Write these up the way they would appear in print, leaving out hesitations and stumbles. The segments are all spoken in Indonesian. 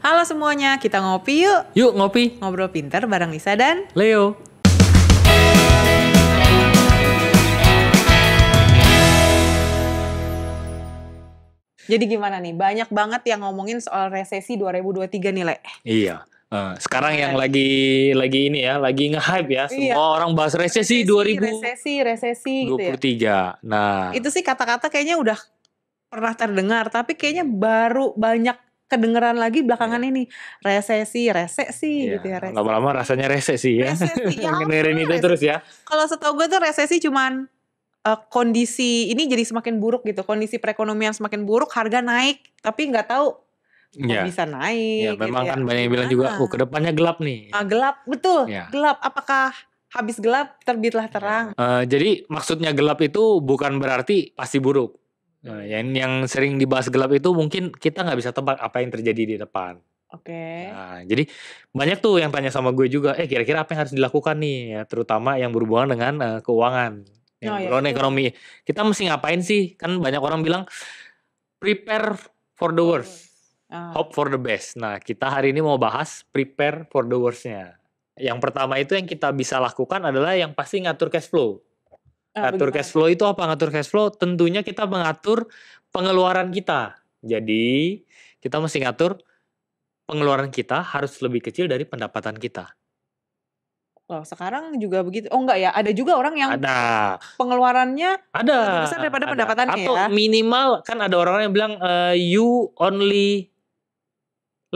Halo semuanya, kita ngopi yuk. Yuk ngopi. Ngobrol pintar bareng Lisa dan Leo. Jadi gimana nih? Banyak banget yang ngomongin soal resesi 2023 nih, Le. Iya. Sekarang yang lagi ini ya, lagi nge-hype ya. Iya. Semua orang bahas resesi 2023. gitu ya. Nah, Itu sih kata-kata kayaknya udah pernah terdengar, tapi kayaknya baru banyak kedengeran lagi belakangan ini. Resesi iya, gitu ya. Resesi. lama-lama rasanya resesi ya. Resesi, ya Dengerin itu resesi. terus ya. Kalau setahu gue tuh resesi cuman kondisi ini jadi semakin buruk gitu. Kondisi perekonomian semakin buruk, harga naik, tapi nggak tahu kok Iya. bisa naik. Ya, memang gitu kan banyak yang bilang juga, ke depannya gelap nih. Gelap, betul. Ya. Gelap. Apakah habis gelap terbitlah terang? Jadi maksudnya gelap itu bukan berarti pasti buruk. Yang sering dibahas gelap itu mungkin kita nggak bisa tebak apa yang terjadi di depan. Oke. Nah, jadi banyak tuh yang tanya sama gue juga, kira-kira apa yang harus dilakukan nih, ya, terutama yang berhubungan dengan keuangan, yang berhubungan ekonomi. Kita mesti ngapain sih? Kan banyak orang bilang prepare for the worst, hope for the best. Nah, kita hari ini mau bahas prepare for the worst-nya. Yang pertama itu yang kita bisa lakukan adalah yang pasti ngatur cash flow. Ngatur cash flow itu apa? Ngatur cash flow tentunya kita mengatur pengeluaran kita. Jadi kita mesti ngatur pengeluaran kita harus lebih kecil dari pendapatan kita. Loh, sekarang juga begitu. Oh enggak ya, ada juga orang yang pengeluarannya lebih besar daripada pendapatannya. Atau minimal kan ada orang yang bilang you only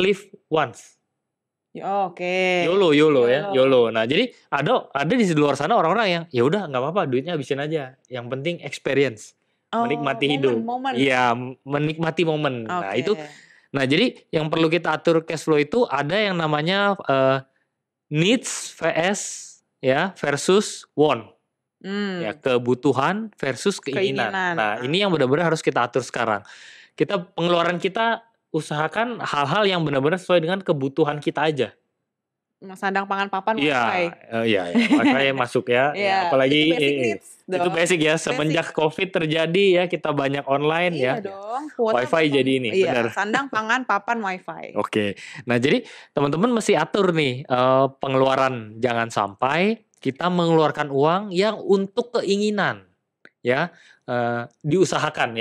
live once. Oke. YOLO ya, YOLO. Nah, jadi ada di luar sana orang-orang yang ya udah nggak apa-apa, duitnya habisin aja. Yang penting experience, menikmati hidup. Iya, menikmati momen. Nah, itu. Nah, jadi yang perlu kita atur cash flow itu ada yang namanya needs versus want. Ya, kebutuhan versus keinginan. Nah, ini yang benar-benar harus kita atur sekarang. Pengeluaran kita usahakan hal-hal yang benar-benar sesuai dengan kebutuhan kita aja. Sandang pangan papan wifi. Iya, wifi masuk ya. Apalagi itu basic ya. Semenjak COVID terjadi ya, kita banyak online ya. Dong, wifi jadi ini. Benar. Sandang pangan papan wifi. Oke. Nah, jadi teman-teman mesti atur nih pengeluaran. Jangan sampai kita mengeluarkan uang yang untuk keinginan. Ya, diusahakan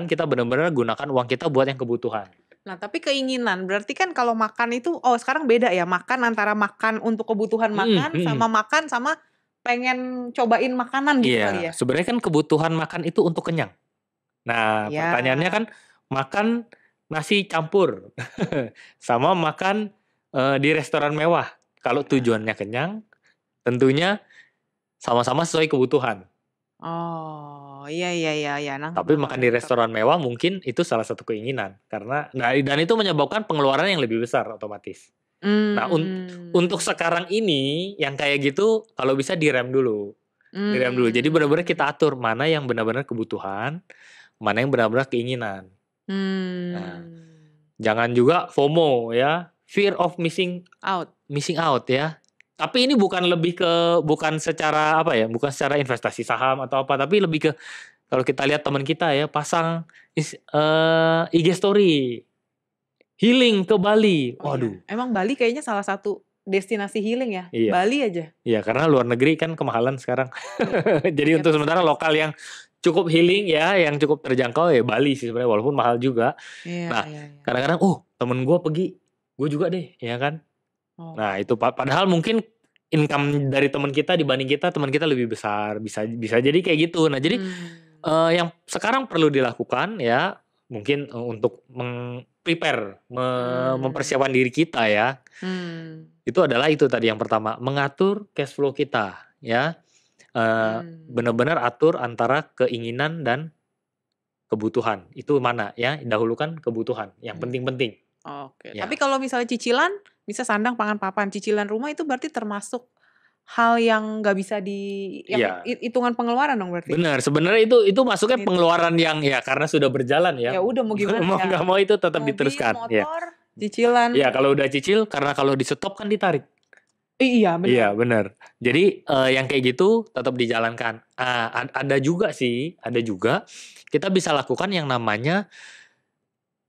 kita benar-benar gunakan uang kita buat yang kebutuhan. Nah, tapi keinginan berarti kan kalau makan itu sekarang beda ya, makan antara makan untuk kebutuhan makan sama pengen cobain makanan gitu kali ya. Sebenarnya kan kebutuhan makan itu untuk kenyang. Nah, pertanyaannya kan makan nasi campur sama makan di restoran mewah. Kalau tujuannya kenyang, tentunya sama-sama sesuai kebutuhan. Iya. Tapi makan di restoran mewah mungkin itu salah satu keinginan karena dan itu menyebabkan pengeluaran yang lebih besar otomatis. Nah, untuk sekarang ini yang kayak gitu kalau bisa direm dulu. Jadi benar-benar kita atur mana yang benar-benar kebutuhan, mana yang benar-benar keinginan. Nah, jangan juga FOMO ya, fear of missing out ya. Tapi ini bukan secara bukan secara investasi saham atau apa, tapi lebih ke kalau kita lihat teman kita ya pasang IG story healing ke Bali. Waduh. Emang Bali kayaknya salah satu destinasi healing ya. Iya. Bali aja. Iya, karena luar negeri kan kemahalan sekarang. Jadi untuk sementara lokal yang cukup healing ya, yang cukup terjangkau ya Bali sih sebenarnya walaupun mahal juga. Kadang-kadang temen gue pergi, gue juga deh, ya kan. Nah, itu padahal mungkin income dari teman kita dibanding teman kita lebih besar, bisa jadi kayak gitu. Nah, jadi yang sekarang perlu dilakukan ya mungkin untuk mempersiapkan diri kita ya. Itu adalah itu tadi yang pertama, mengatur cash flow kita ya. Benar-benar atur antara keinginan dan kebutuhan. Itu mana ya? Dahulukan kebutuhan yang penting-penting. Oke. Ya. Tapi kalau misalnya cicilan, bisa sandang pangan papan, cicilan rumah itu berarti termasuk hal yang nggak bisa hitungan pengeluaran dong berarti. Benar, sebenarnya itu masuknya pengeluaran yang ya karena sudah berjalan ya. Ya udah mau gimana mau nggak mau itu tetap diteruskan. Motor, cicilan. Ya kalau udah cicil karena kalau di stop kan ditarik. Iya benar. Iya benar. Jadi yang kayak gitu tetap dijalankan. Ada juga kita bisa lakukan yang namanya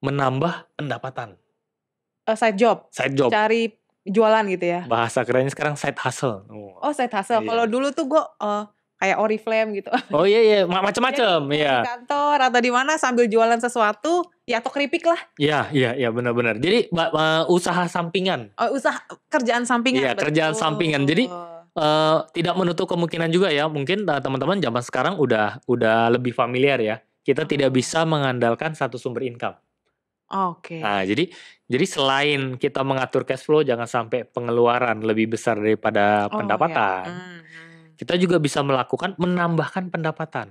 menambah pendapatan. Side job. Side job. Cari jualan gitu ya. Bahasa kerennya sekarang side hustle. Oh, side hustle. Iya. Kalau dulu tuh gue kayak Oriflame gitu. Oh iya, macam-macam ya. Di kantor atau di mana sambil jualan sesuatu, ya atau keripik lah. Iya, benar-benar. Jadi usaha sampingan. Usaha kerjaan sampingan. Iya, kerjaan sampingan. Jadi tidak menutup kemungkinan juga ya. Mungkin teman-teman zaman sekarang udah lebih familiar ya. Kita tidak bisa mengandalkan satu sumber income. Oke. Nah, jadi selain kita mengatur cash flow, jangan sampai pengeluaran lebih besar daripada pendapatan. Ya. Kita juga bisa menambahkan pendapatan.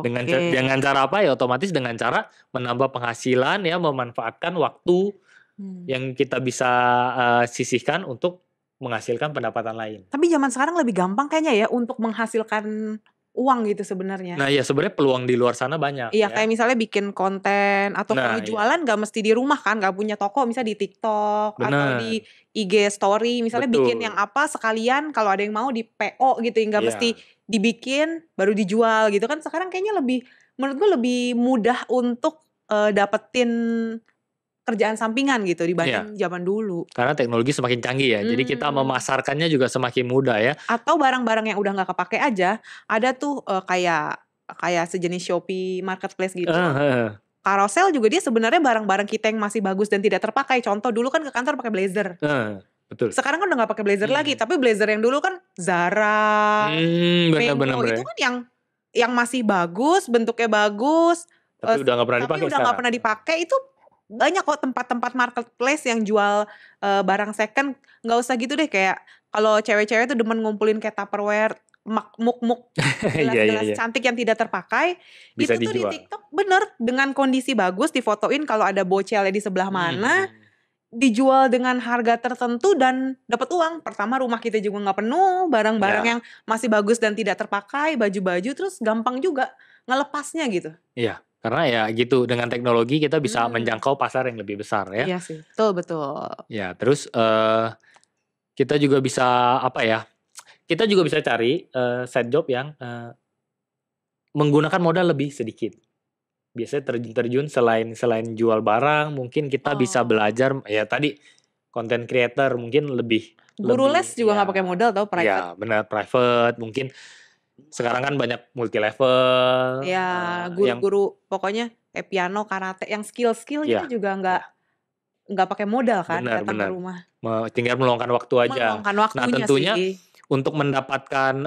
Dengan cara apa ya? Otomatis dengan cara menambah penghasilan ya, memanfaatkan waktu yang kita bisa sisihkan untuk menghasilkan pendapatan lain. Tapi zaman sekarang lebih gampang kayaknya ya untuk menghasilkan uang gitu sebenarnya. Nah ya sebenarnya peluang di luar sana banyak. Iya, kayak misalnya bikin konten atau kalau jualan gak mesti di rumah kan, gak punya toko, misalnya di TikTok atau di IG story, misalnya bikin yang apa sekalian kalau ada yang mau di PO gitu, gak mesti dibikin baru dijual gitu kan. Sekarang kayaknya menurut gue lebih mudah untuk dapetin kerjaan sampingan gitu dibanding zaman dulu. Karena teknologi semakin canggih ya, jadi kita memasarkannya juga semakin mudah ya. Atau barang-barang yang udah gak kepake aja, ada tuh kayak sejenis Shopee Marketplace gitu. Carousel juga dia sebenarnya barang-barang kita yang masih bagus dan tidak terpakai. Contoh dulu kan ke kantor pakai blazer. Betul. Sekarang kan udah gak pakai blazer lagi, tapi blazer yang dulu kan Zara, Mengo itu kan yang masih bagus, bentuknya bagus, tapi udah gak pernah dipakai. Itu banyak kok tempat-tempat marketplace yang jual barang second. Nggak usah gitu deh, kayak kalau cewek-cewek tuh demen ngumpulin kayak Tupperware, muk-muk, gelas-gelas cantik yang tidak terpakai. Bisa itu dijual. Tuh di TikTok bener dengan kondisi bagus, difotoin kalau ada bocelnya di sebelah mana, dijual dengan harga tertentu dan dapat uang. Pertama rumah kita juga nggak penuh, barang-barang yang masih bagus dan tidak terpakai, baju-baju, terus gampang juga ngelepasnya gitu. Iya. Karena ya gitu, dengan teknologi kita bisa menjangkau pasar yang lebih besar ya. Iya sih, betul. Ya, terus kita juga bisa kita juga bisa cari side job yang menggunakan modal lebih sedikit. Biasanya terjun selain jual barang, mungkin kita bisa belajar ya tadi content creator mungkin lebih. Guru les juga nggak pakai modal tau, private. Ya benar, private mungkin. Sekarang kan banyak multi level. Ya, guru-guru pokoknya kayak piano, karate, yang skill-skillnya juga nggak pakai modal kan, datang ke rumah. Tinggal meluangkan waktu aja. Nah tentunya untuk mendapatkan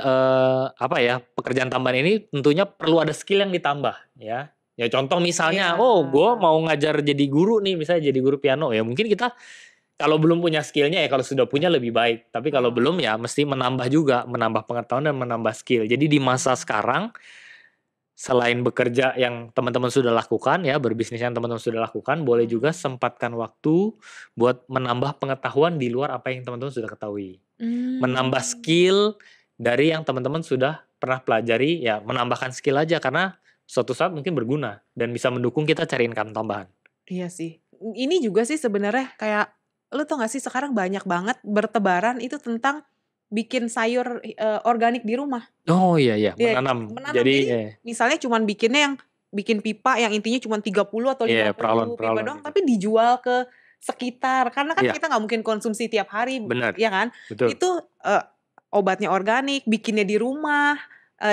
pekerjaan tambahan ini tentunya perlu ada skill yang ditambah ya. Ya contoh misalnya, gue mau ngajar jadi guru nih, misalnya jadi guru piano ya, mungkin kita kalau belum punya skillnya ya, kalau sudah punya lebih baik. Tapi kalau belum ya mesti menambah juga, menambah pengetahuan dan menambah skill. Jadi di masa sekarang, selain bekerja yang teman-teman sudah lakukan ya, berbisnis yang teman-teman sudah lakukan, boleh juga sempatkan waktu buat menambah pengetahuan di luar apa yang teman-teman sudah ketahui. Menambah skill dari yang teman-teman sudah pernah pelajari, ya menambahkan skill aja karena suatu saat mungkin berguna dan bisa mendukung kita cari income tambahan. Iya sih. Ini juga sih sebenarnya kayak, lu tau gak sih sekarang banyak banget bertebaran itu tentang bikin sayur organik di rumah. Oh iya, menanam. Jadi misalnya cuman bikin pipa yang intinya cuma 30 atau 50 pipa doang, tapi dijual ke sekitar. Karena kan kita gak mungkin konsumsi tiap hari. Benar. Ya kan? Betul. Itu obatnya organik, bikinnya di rumah,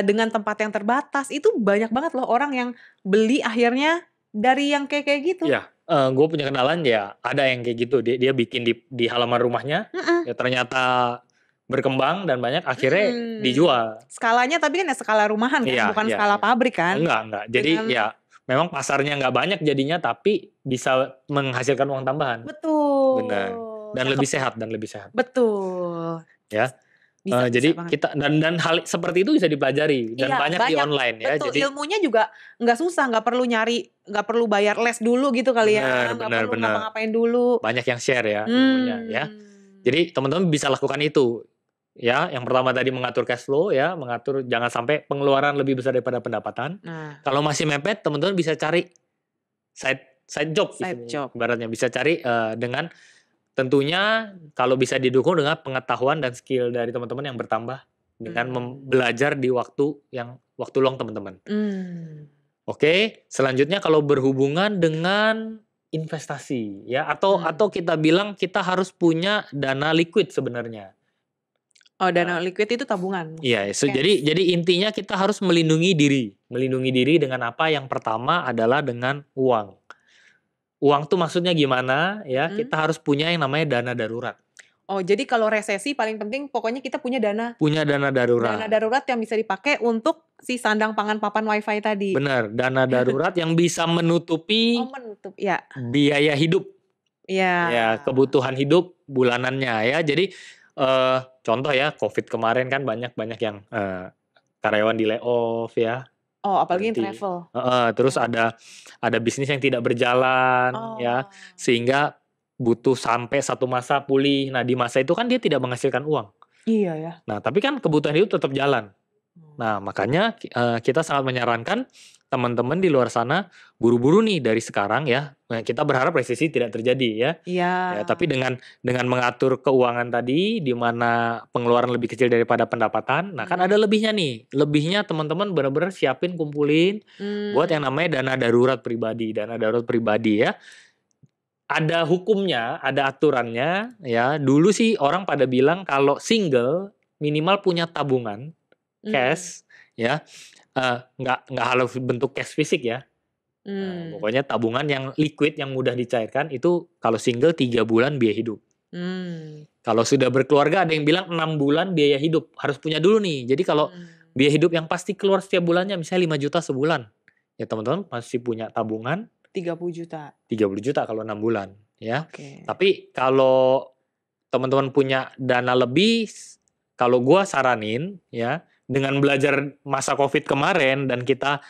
dengan tempat yang terbatas. Itu banyak banget loh orang yang beli akhirnya dari yang kayak gitu. Iya. Gue punya kenalan ya, ada yang kayak gitu, dia bikin di halaman rumahnya, ya ternyata berkembang dan banyak, akhirnya dijual. Skalanya tapi kan ya skala rumahan kan, bukan skala pabrik kan? Enggak. Jadi ya memang pasarnya nggak banyak jadinya, tapi bisa menghasilkan uang tambahan. Betul. Benar. Dan lebih sehat. Betul. Ya. Jadi kita dan hal seperti itu bisa dipelajari dan banyak di online ya. Betul. Jadi ilmunya juga nggak susah, nggak perlu bayar les dulu gitu kali ya, nggak perlu ngapa-ngapain dulu. Banyak yang share ya ilmunya ya. Jadi teman-teman bisa lakukan itu ya. Yang pertama tadi mengatur cash flow ya, mengatur jangan sampai pengeluaran lebih besar daripada pendapatan. Kalau masih mepet, teman-teman bisa cari side job. Ibaratnya bisa cari dengan tentunya kalau bisa didukung dengan pengetahuan dan skill dari teman-teman yang bertambah dengan belajar di waktu luang teman-teman. Oke, selanjutnya kalau berhubungan dengan investasi ya, atau kita bilang kita harus punya dana liquid sebenarnya. Oh, dana liquid itu tabungan. Iya, jadi intinya kita harus melindungi diri. Melindungi diri dengan apa? Yang pertama adalah dengan uang. Uang tuh maksudnya gimana ya? Kita harus punya yang namanya dana darurat. Oh, jadi kalau resesi paling penting pokoknya kita punya dana. Punya dana darurat. Dana darurat yang bisa dipakai untuk si sandang pangan papan wifi tadi. Benar, dana darurat yang bisa menutupi ya. biaya hidup. Ya, kebutuhan hidup bulanannya ya. Jadi contoh ya, COVID kemarin kan banyak yang karyawan di layoff ya. Oh, apalagi yang travel. Terus ada bisnis yang tidak berjalan ya, sehingga butuh sampai satu masa pulih. Nah, di masa itu kan dia tidak menghasilkan uang. Iya ya. Nah, tapi kan kebutuhan hidup tetap jalan. Nah, makanya kita sangat menyarankan teman-teman di luar sana buru-buru nih dari sekarang ya. Kita berharap resesi tidak terjadi ya. Iya. Ya, tapi dengan mengatur keuangan tadi di mana pengeluaran lebih kecil daripada pendapatan. Nah, kan ada lebihnya nih. Lebihnya teman-teman benar-benar siapin, kumpulin buat yang namanya dana darurat pribadi. Dana darurat pribadi ya. Ada hukumnya, ada aturannya ya. Dulu sih orang pada bilang kalau single minimal punya tabungan cash ya, nggak harus bentuk cash fisik ya. Pokoknya tabungan yang liquid yang mudah dicairkan itu kalau single 3 bulan biaya hidup. Kalau sudah berkeluarga ada yang bilang 6 bulan biaya hidup harus punya dulu nih. Jadi kalau biaya hidup yang pasti keluar setiap bulannya misalnya 5 juta sebulan, ya teman-teman masih punya tabungan 30 juta. 30 juta kalau 6 bulan ya. Tapi kalau teman-teman punya dana lebih, kalau gua saranin ya, dengan belajar masa COVID kemarin dan kita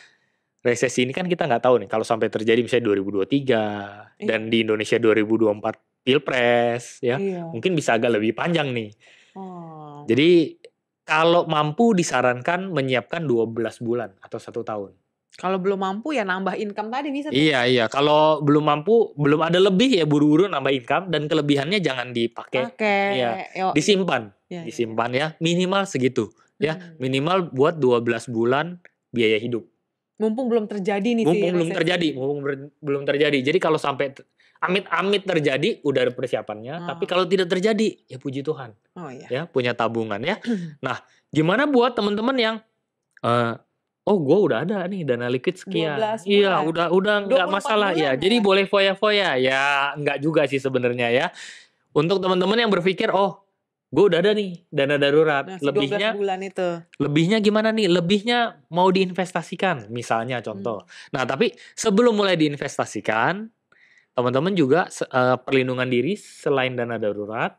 resesi ini kan kita nggak tahu nih kalau sampai terjadi misalnya 2023 dan di Indonesia 2024 Pilpres ya, mungkin bisa agak lebih panjang nih. Jadi kalau mampu disarankan menyiapkan 12 bulan atau 1 tahun. Kalau belum mampu ya nambah income tadi bisa tuh. Iya. Kalau belum mampu, belum ada lebih ya buru-buru nambah income dan kelebihannya jangan dipakai. Iya, disimpan. Disimpan ya, minimal segitu. Ya, minimal buat 12 bulan biaya hidup. Mumpung belum terjadi nih mumpung belum terjadi. Jadi kalau sampai amit-amit terjadi udah ada persiapannya, tapi kalau tidak terjadi ya puji Tuhan. Ya, punya tabungan ya. Nah, gimana buat teman-teman yang gue udah ada nih dana liquid sekian. Iya, udah nggak masalah ya. Jadi boleh foya-foya ya, nggak juga sih sebenarnya ya. Untuk teman-teman yang berpikir gue udah ada nih dana darurat. Nah, 12 bulan itu. Lebihnya gimana nih? Lebihnya mau diinvestasikan misalnya contoh. Nah, tapi sebelum mulai diinvestasikan, teman-teman juga perlindungan diri selain dana darurat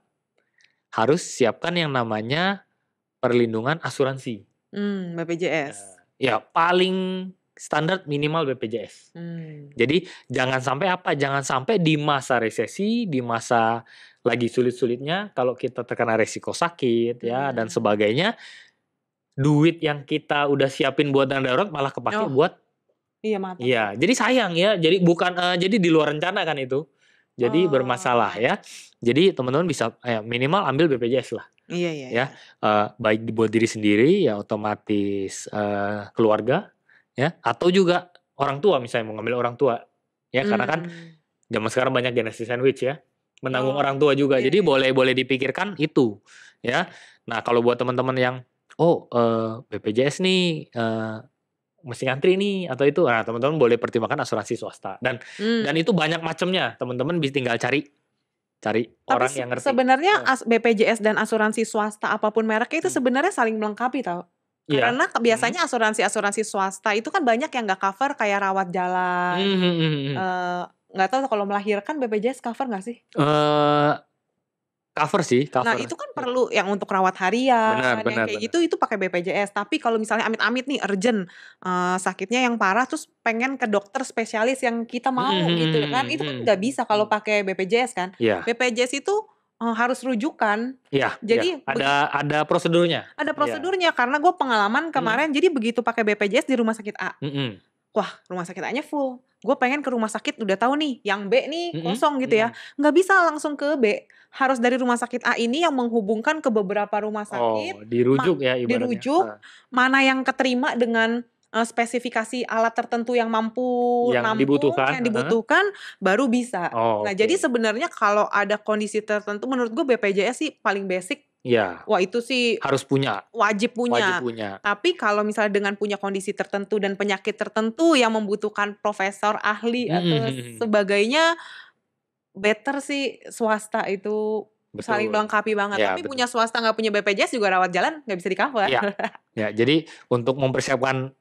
harus siapkan yang namanya perlindungan asuransi. BPJS. Ya, paling standar minimal BPJS. Jadi jangan sampai di masa resesi, di masa lagi sulit-sulitnya, kalau kita terkena resiko sakit ya dan sebagainya, duit yang kita udah siapin buat dana darurat malah kepake buat Iya, jadi sayang ya. Jadi bukan jadi di luar rencana kan itu. Jadi bermasalah ya. Jadi teman-teman bisa minimal ambil BPJS lah. Iya. Ya, baik buat diri sendiri ya otomatis keluarga ya, atau juga orang tua misalnya mau ngambil orang tua ya, karena kan zaman sekarang banyak generasi sandwich ya, menanggung orang tua juga. Jadi boleh dipikirkan itu ya. Nah, kalau buat teman-teman yang BPJS nih mesti ngantri nih atau itu, nah teman-teman boleh pertimbangkan asuransi swasta dan itu banyak macamnya. Teman-teman bisa tinggal cari orang yang ngerti. Sebenarnya BPJS dan asuransi swasta apapun mereknya itu sebenarnya saling melengkapi tau. Karena biasanya asuransi swasta itu kan banyak yang nggak cover kayak rawat jalan. Nggak tahu kalau melahirkan BPJS cover nggak sih? Cover sih. Nah itu kan perlu yang untuk rawat harian, kayak gitu itu pakai BPJS. Tapi kalau misalnya amit-amit nih urgent sakitnya yang parah, terus pengen ke dokter spesialis yang kita mau gitu kan, itu kan nggak bisa kalau pakai BPJS kan. BPJS itu harus rujukan. Jadi ada prosedurnya. Ada prosedurnya karena gue pengalaman kemarin, jadi begitu pakai BPJS di rumah sakit A. Wah, rumah sakit A-nya full. Gue pengen ke rumah sakit udah tahu nih, yang B nih kosong gitu ya. Nggak bisa langsung ke B. Harus dari rumah sakit A ini yang menghubungkan ke beberapa rumah sakit. Dirujuk ya ibaratnya. Dirujuk, mana yang keterima dengan spesifikasi alat tertentu yang mampu Yang nampung, dibutuhkan, yang dibutuhkan, baru bisa. Oh, Nah, jadi oke. sebenarnya kalau ada kondisi tertentu menurut gue BPJS sih paling basic. Iya, Wah, itu sih harus punya, wajib wajib punya. punya. Tapi kalau misalnya dengan punya kondisi tertentu dan penyakit tertentu yang membutuhkan profesor, ahli, atau sebagainya, better sih swasta itu saling Betul. melengkapi banget. Ya, Tapi betul. punya swasta nggak punya BPJS juga rawat jalan nggak bisa di-cover. Iya. Ya, jadi untuk mempersiapkan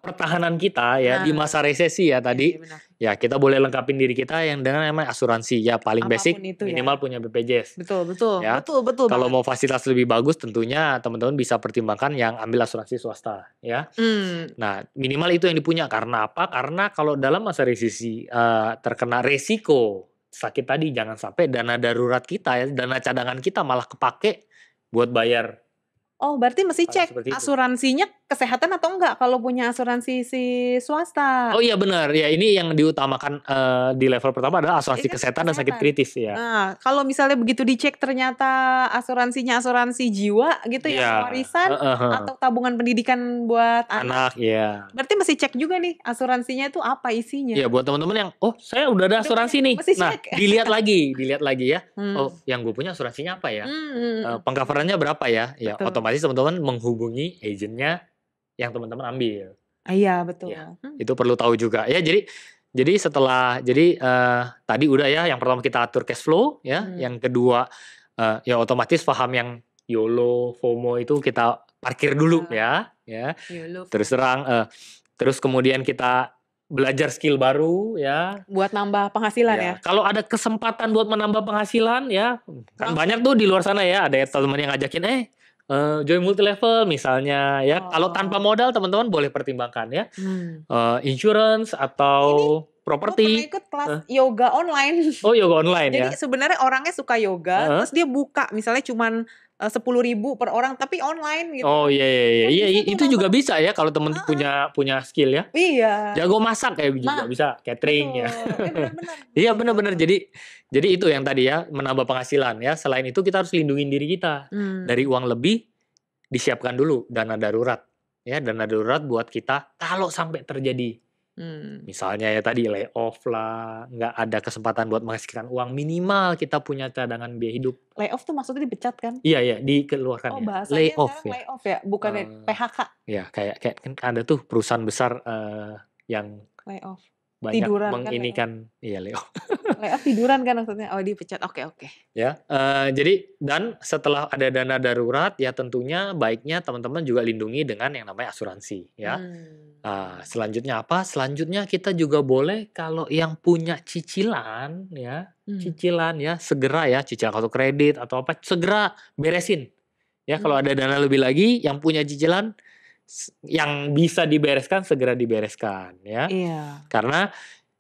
pertahanan kita ya di Nah, masa resesi ya iya, tadi, iya benar. ya kita boleh lengkapin diri kita yang dengan namanya asuransi. Ya paling Apapun basic itu ya. minimal punya BPJS. Betul, betul. Ya. Betul Kalau banget. mau fasilitas lebih bagus tentunya teman-teman bisa pertimbangkan yang ambil asuransi swasta ya. Nah, minimal itu yang dipunya karena apa? Karena kalau dalam masa resesi terkena resiko sakit tadi, jangan sampai dana darurat kita ya, dana cadangan kita malah kepake buat bayar Oh, berarti mesti hal cek seperti itu. asuransinya kesehatan atau enggak kalau punya asuransi si swasta. Oh iya benar, ya ini yang diutamakan di level pertama adalah asuransi Ini kan kesehatan dan sakit kesehatan. kritis ya. Nah, kalau misalnya begitu dicek ternyata asuransinya asuransi jiwa gitu ya, Iya, warisan atau tabungan pendidikan buat anak, anak ya. berarti mesti cek juga nih asuransinya itu apa isinya. Iya buat teman-teman yang saya udah ada Udah asuransi punya, nih. mesti Nah, cek. dilihat lagi ya. Hmm. Yang gue punya asuransinya apa ya? Hmm. Pengcoverannya berapa ya? Ya Betul. otomatis teman-teman menghubungi agennya yang teman-teman ambil. Iya, betul. Ya, itu perlu tahu juga. Ya, jadi setelah tadi udah ya, yang pertama kita atur cash flow ya, yang kedua ya otomatis paham yang YOLO, FOMO itu kita parkir dulu ya. YOLO. Terus kemudian kita belajar skill baru ya. Buat nambah penghasilan ya. Kalau ada kesempatan buat menambah penghasilan ya, kan banyak tuh di luar sana ya, ada teman yang ngajakin join multi level misalnya ya. Kalau tanpa modal teman-teman boleh pertimbangkan ya. Insurance atau properti. Gue pernah ikut kelas yoga online. Oh, yoga online ya. Jadi sebenarnya orangnya suka yoga, terus dia buka misalnya cuman 10.000 per orang tapi online gitu. Oh iya. Itu juga bisa ya kalau temen punya skill ya. Iya. Jago masak kayak juga bisa catering ya. Iya benar-benar. Jadi itu yang tadi ya, menambah penghasilan ya. Selain itu kita harus lindungin diri kita. Dari uang lebih disiapkan dulu dana darurat. Ya, dana darurat buat kita kalau sampai terjadi misalnya ya tadi layoff lah, nggak ada kesempatan buat menghasilkan uang, minimal kita punya cadangan biaya hidup. Layoff tuh maksudnya dipecat kan? Iya, dikeluarkan ya. Bahasanya Layoff ya. Layoff ya, bukan PHK. Ya, kayak kan ada tuh perusahaan besar yang layoff. Banyak Tiduran menginikan layoff. Layoff tiduran kan maksudnya. Oh, dipecat. Oke. Ya, jadi dan setelah ada dana darurat ya tentunya baiknya teman-teman juga lindungi dengan yang namanya asuransi ya. Selanjutnya apa? Selanjutnya kita juga boleh kalau yang punya cicilan ya, segera ya, cicilan kartu kredit atau apa, segera beresin. Ya, kalau ada dana lebih lagi yang punya cicilan yang bisa dibereskan segera dibereskan ya. Iya. Karena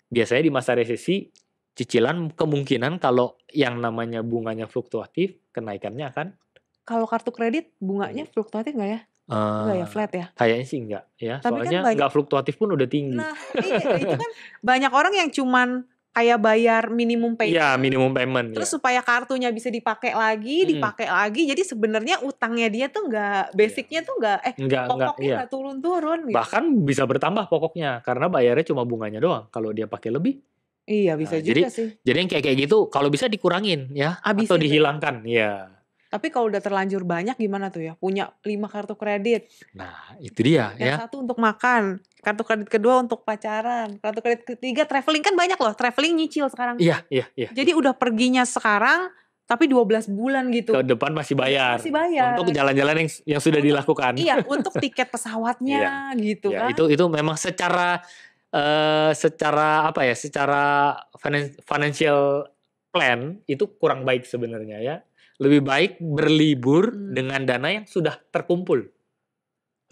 biasanya di masa resesi cicilan kemungkinan kalau yang namanya bunganya fluktuatif, kenaikannya akan. Kalau kartu kredit bunganya fluktuatif nggak ya? Enggak ya, flat ya? Kayaknya sih enggak ya. Tapi soalnya kan nggak fluktuatif pun udah tinggi. Nah, iya, itu kan banyak orang yang cuman kayak bayar minimum payment. Iya, minimum payment. Terus supaya kartunya bisa dipakai lagi. Jadi sebenarnya utangnya dia tuh nggak, basicnya tuh pokoknya nggak turun-turun. Gitu. Bahkan bisa bertambah pokoknya karena bayarnya cuma bunganya doang. Kalau dia pakai lebih. Iya bisa juga sih. Jadi yang kayak gitu kalau bisa dikurangin ya, atau dihilangkan ya. Tapi kalau udah terlanjur banyak gimana tuh ya? Punya 5 kartu kredit. Nah, itu dia ya. Yang satu untuk makan, kartu kredit kedua untuk pacaran, kartu kredit ketiga traveling, kan banyak loh, traveling nyicil sekarang. Iya. Jadi udah perginya sekarang tapi 12 bulan gitu. Ke depan masih bayar. Untuk jalan-jalan yang sudah dilakukan. Iya, untuk tiket pesawatnya gitu kan. Itu memang secara apa ya? Secara financial plan itu kurang baik sebenarnya ya. Lebih baik berlibur dengan dana yang sudah terkumpul.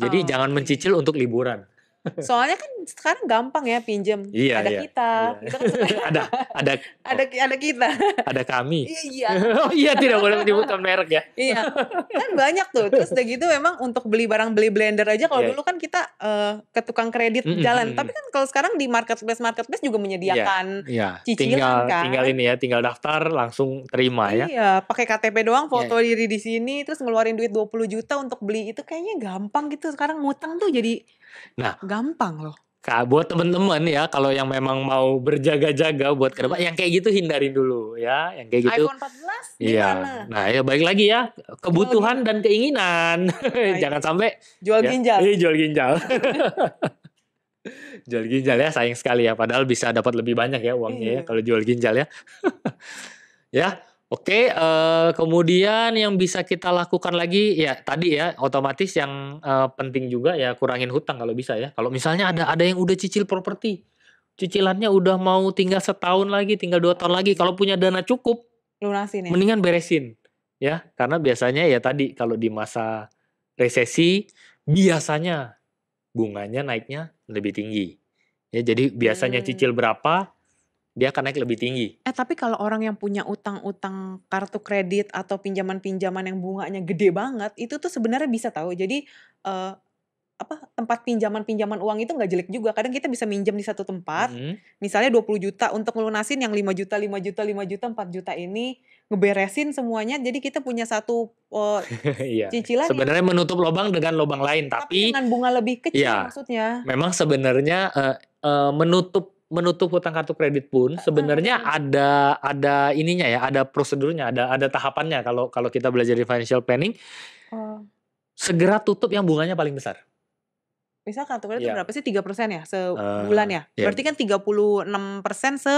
Jadi jangan mencicil untuk liburan. Soalnya kan sekarang gampang ya pinjem. Ada kita. Gitu kan ada kita. Ada kami. Iya. Oh iya, tidak boleh menyebutkan merek ya. Iya. Kan banyak tuh. Terus udah gitu memang untuk beli blender aja. Kalau dulu kan kita ke tukang kredit jalan. Tapi kan kalau sekarang di marketplace juga menyediakan cicilan kan. Tinggal daftar langsung terima ya. Iya, pakai KTP doang, foto diri di sini, terus ngeluarin duit 20 juta untuk beli itu, kayaknya gampang gitu. Sekarang ngutang tuh jadi Nah, gampang loh. buat teman-teman ya, kalau yang memang mau berjaga-jaga buat ke depan, yang kayak gitu hindarin dulu ya, yang kayak gitu. iPhone 14 Iya. gimana? Nah, ya balik lagi ya, kebutuhan dan keinginan. Jangan sampai jual ginjal. Jual ginjal. Jual ginjal ya, sayang sekali ya, padahal bisa dapat lebih banyak ya uangnya ya kalau jual ginjal ya. Ya, oke. Kemudian yang bisa kita lakukan lagi ya tadi ya, otomatis yang penting juga ya kurangin hutang kalau bisa ya. Kalau misalnya ada yang udah cicil properti, cicilannya udah mau tinggal setahun lagi, tinggal 2 tahun lagi, kalau punya dana cukup, lunasin ya. mendingan beresin ya, karena biasanya ya tadi kalau di masa resesi biasanya bunganya naiknya lebih tinggi. Ya, jadi biasanya cicil berapa, dia akan naik lebih tinggi. Tapi kalau orang yang punya utang-utang kartu kredit atau pinjaman-pinjaman yang bunganya gede banget, itu tuh sebenarnya bisa tahu. Jadi tempat pinjaman-pinjaman uang itu nggak jelek juga. Kadang kita bisa minjem di satu tempat, misalnya 20 juta untuk melunasin yang 5 juta, 5 juta, 5 juta, 4 juta ini, ngeberesin semuanya. Jadi kita punya satu cicilan. Sebenarnya menutup lubang dengan lubang lain, tapi dengan bunga lebih kecil maksudnya. Memang sebenarnya menutup hutang kartu kredit pun sebenarnya ada ininya ya, ada prosedurnya, ada tahapannya kalau kita belajar di financial planning. Segera tutup yang bunganya paling besar. Misal kartu kredit berapa sih? 3% ya sebulan ya? Berarti kan 36%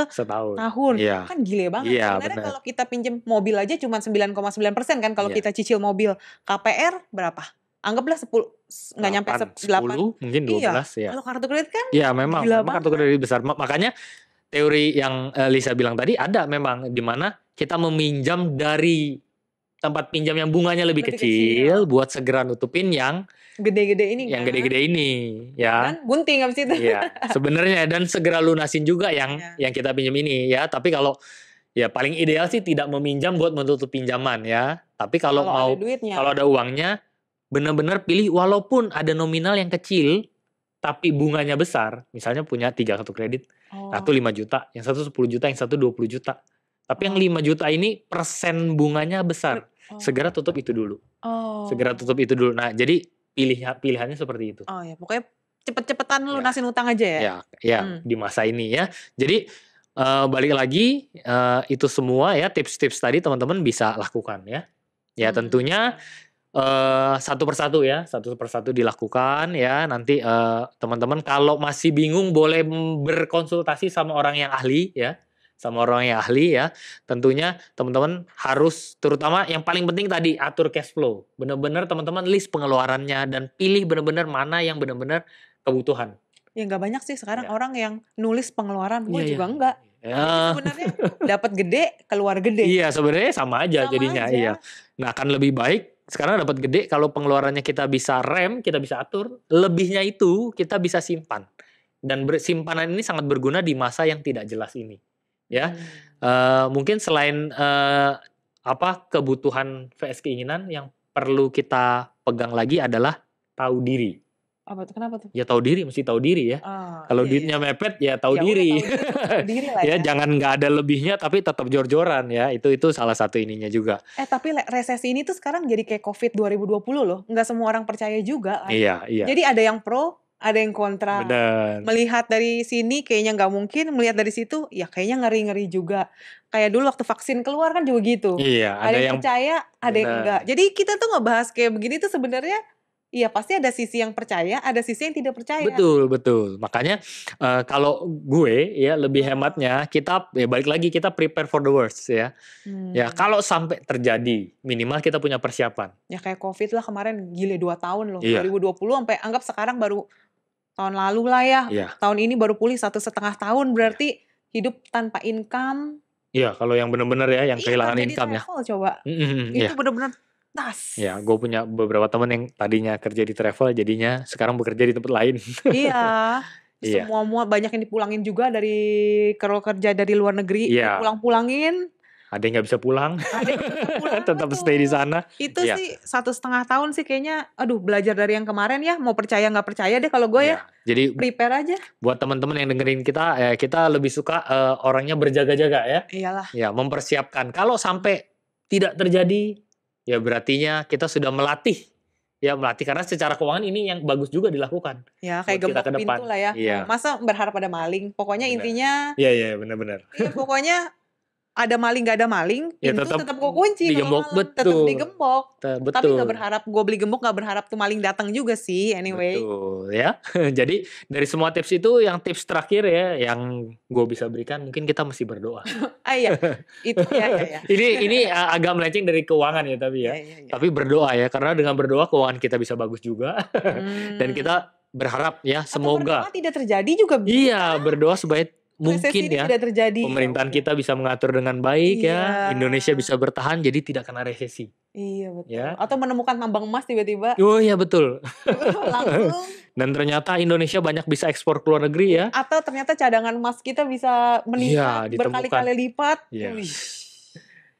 setahun. Kan gile banget. Sebenarnya kalau kita pinjem mobil aja cuma 9,9% kan kalau kita cicil mobil. KPR berapa? Anggaplah 10, nggak nyampe 10, mungkin 12 ya. Kalau kartu kredit kan memang kartu kredit besar. Makanya teori yang Lisa bilang tadi ada memang, di mana kita meminjam dari tempat pinjam yang bunganya lebih kecil buat segera nutupin yang gede-gede ini. Yang gede-gede ini ya. Dan gunting abis itu. Iya, sebenarnya dan segera lunasin juga yang kita pinjam ini ya. Tapi kalau ya paling ideal sih tidak meminjam buat menutup pinjaman ya. Tapi kalau ada uangnya, benar-benar pilih walaupun ada nominal yang kecil tapi bunganya besar. Misalnya punya 3 kartu kredit, satu 5 juta, yang satu 10 juta, yang satu 20 juta. Tapi yang 5 juta ini persen bunganya besar. Segera tutup itu dulu. Nah, jadi pilihannya seperti itu. Pokoknya cepet-cepetan lunasin utang aja ya. Di masa ini ya. Jadi balik lagi itu semua ya, tips-tips tadi teman-teman bisa lakukan ya. Ya tentunya satu persatu dilakukan ya. Nanti teman-teman kalau masih bingung boleh berkonsultasi sama orang yang ahli ya. Tentunya teman-teman harus, terutama yang paling penting tadi, atur cash flow. Benar-benar teman-teman list pengeluarannya dan pilih benar-benar mana yang benar-benar kebutuhan. Ya nggak banyak sih sekarang orang yang nulis pengeluaran. Gue juga enggak. Sebenarnya dapat gede, keluar gede. Iya, sebenarnya sama aja jadinya. Iya. Nah, akan lebih baik sekarang dapat gede kalau pengeluarannya kita bisa rem, kita bisa atur. Lebihnya itu kita bisa simpan. Dan simpanan ini sangat berguna di masa yang tidak jelas ini. Ya, mungkin selain kebutuhan vs keinginan, yang perlu kita pegang lagi adalah tahu diri. Apa tuh? Kenapa tuh? Ya tahu diri, mesti tahu diri ya. Kalau duitnya mepet ya tahu diri. Ya jangan nggak ada lebihnya tapi tetap jor-joran ya. Itu salah satu ininya juga. Tapi resesi ini tuh sekarang jadi kayak COVID 2020 loh. Nggak semua orang percaya juga. Iya. Jadi ada yang pro, ada yang kontra. Benar. Melihat dari sini kayaknya nggak mungkin, melihat dari situ ya kayaknya ngeri-ngeri juga. Kayak dulu waktu vaksin keluar kan juga gitu. Iya, ada yang percaya, ada yang enggak. Jadi kita tuh ngebahas kayak begini tuh sebenarnya iya pasti ada sisi yang percaya, ada sisi yang tidak percaya. Betul. Makanya kalau gue ya lebih hematnya kita ya balik lagi, kita prepare for the worst ya. Ya kalau sampai terjadi minimal kita punya persiapan. Ya kayak COVID lah kemarin, gile 2 tahun loh. 2020 sampai anggap sekarang baru tahun lalu lah ya. Tahun ini baru pulih 1,5 tahun, berarti hidup tanpa income. Iya, kalau yang benar-benar ya, yang kehilangan income ya. Coba. Itu benar-benar tas. Ya, gue punya beberapa teman yang tadinya kerja di travel, jadinya sekarang bekerja di tempat lain. Iya. Semua banyak yang dipulangin juga kalau kerja dari luar negeri, pulang-pulangin. Ada yang nggak bisa pulang, tetap stay di sana. Itu sih 1,5 tahun sih kayaknya. Aduh, belajar dari yang kemarin ya. Mau percaya nggak percaya deh kalau gue ya. Jadi prepare aja. Buat teman-teman yang dengerin kita, kita lebih suka orangnya berjaga-jaga ya. Iyalah. Ya, mempersiapkan. Kalau sampai tidak terjadi, ya berartinya kita sudah melatih ya melatih, karena secara keuangan ini yang bagus juga dilakukan. Ya kayak Buat kita gembok ke depan. pintu lah ya. Iya. Masa berharap ada maling. Pokoknya Benar. intinya. Iya benar-benar. Iya pokoknya ada maling gak ada maling, Ya pintu tetap tetap gue kunci digembok, kalau malam, tetap betul. digembok. Tapi Betul. nggak berharap gue beli gembok, nggak berharap tuh maling datang juga sih. Anyway. Betul ya. Jadi dari semua tips itu, yang tips terakhir ya yang gue bisa berikan, mungkin kita mesti berdoa. Iya, itu ya. Ini agak melenceng dari keuangan ya, tapi ya. Ya. Tapi berdoa ya, karena dengan berdoa keuangan kita bisa bagus juga. Dan kita berharap ya semoga. Atau berdoa tidak terjadi juga bisa. Iya, berdoa supaya mungkin ya tidak terjadi. Pemerintahan kita bisa mengatur dengan baik ya, Indonesia bisa bertahan jadi tidak kena resesi. Iya betul. Ya. Atau menemukan tambang emas tiba-tiba. Oh iya betul. Langsung. Dan ternyata Indonesia banyak bisa ekspor ke luar negeri ya. Atau ternyata cadangan emas kita bisa meningkat berkali-kali lipat. Iya.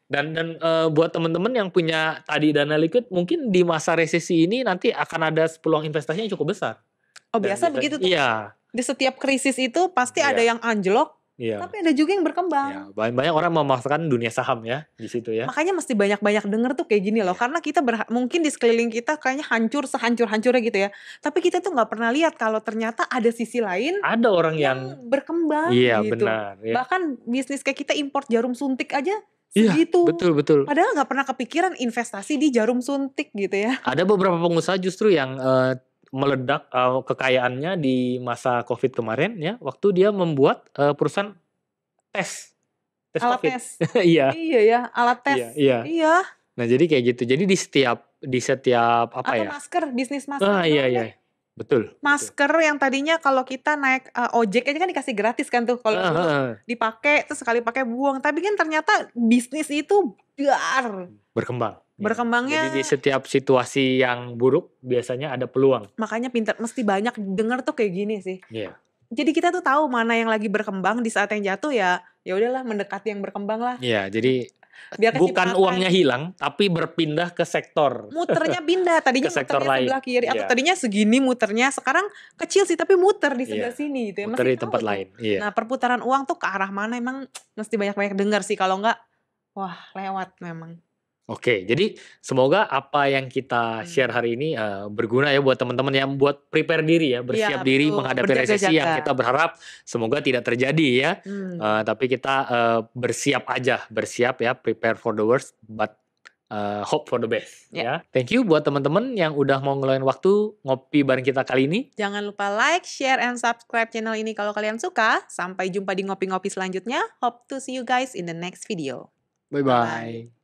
Dan buat teman-teman yang punya tadi dana liquid, mungkin di masa resesi ini nanti akan ada peluang investasinya yang cukup besar. Oh biasa begitu tuh. Iya. Di setiap krisis itu pasti ada yang anjlok, tapi ada juga yang berkembang. Iya. Banyak orang memasukkan dunia saham ya di situ ya. Makanya mesti banyak-banyak denger tuh kayak gini loh, karena kita mungkin di sekeliling kita kayaknya hancur sehancur-hancurnya gitu ya. Tapi kita tuh nggak pernah lihat kalau ternyata ada sisi lain. Ada orang yang berkembang. Iya gitu. benar. Ya. Bahkan bisnis kayak kita import jarum suntik aja. Segitu. Iya, betul. Padahal nggak pernah kepikiran investasi di jarum suntik gitu ya. Ada beberapa pengusaha justru yang meledak kekayaannya di masa COVID kemarin ya, waktu dia membuat perusahaan tes alat COVID. Tes. Iya. Iya ya, alat tes. Iya. Nah, jadi kayak gitu. Jadi di setiap apa atau ya? Masker, bisnis masker. Iya. Betul. Masker yang tadinya kalau kita naik ojek aja kan dikasih gratis kan tuh, kalau dipakai terus sekali pakai buang. Tapi kan ternyata bisnis itu berkembang. Berkembangnya. Jadi di setiap situasi yang buruk biasanya ada peluang. Makanya mesti banyak denger tuh kayak gini sih. Iya. Jadi kita tuh tahu mana yang lagi berkembang, di saat yang jatuh ya udahlah mendekati yang berkembang lah. Iya, jadi bukan uangnya hilang, tapi berpindah ke sektor. Muternya pindah, tadinya ke sektor muternya lain. Sebelah kiri, atau tadinya segini muternya, sekarang kecil sih tapi muter di sebelah sini gitu ya. Muter di tempat lain. Iya. Nah, perputaran uang tuh ke arah mana emang mesti banyak-banyak dengar sih, kalau enggak wah lewat memang. Oke, jadi semoga apa yang kita share hari ini berguna ya buat teman-teman yang buat prepare diri ya, bersiap diri menghadapi resesi yang kita berharap semoga tidak terjadi ya. Tapi kita bersiap ya, prepare for the worst but hope for the best ya. Thank you buat teman-teman yang udah mau ngeluangin waktu ngopi bareng kita kali ini. Jangan lupa like, share, and subscribe channel ini kalau kalian suka. Sampai jumpa di ngopi-ngopi selanjutnya. Hope to see you guys in the next video. Bye-bye.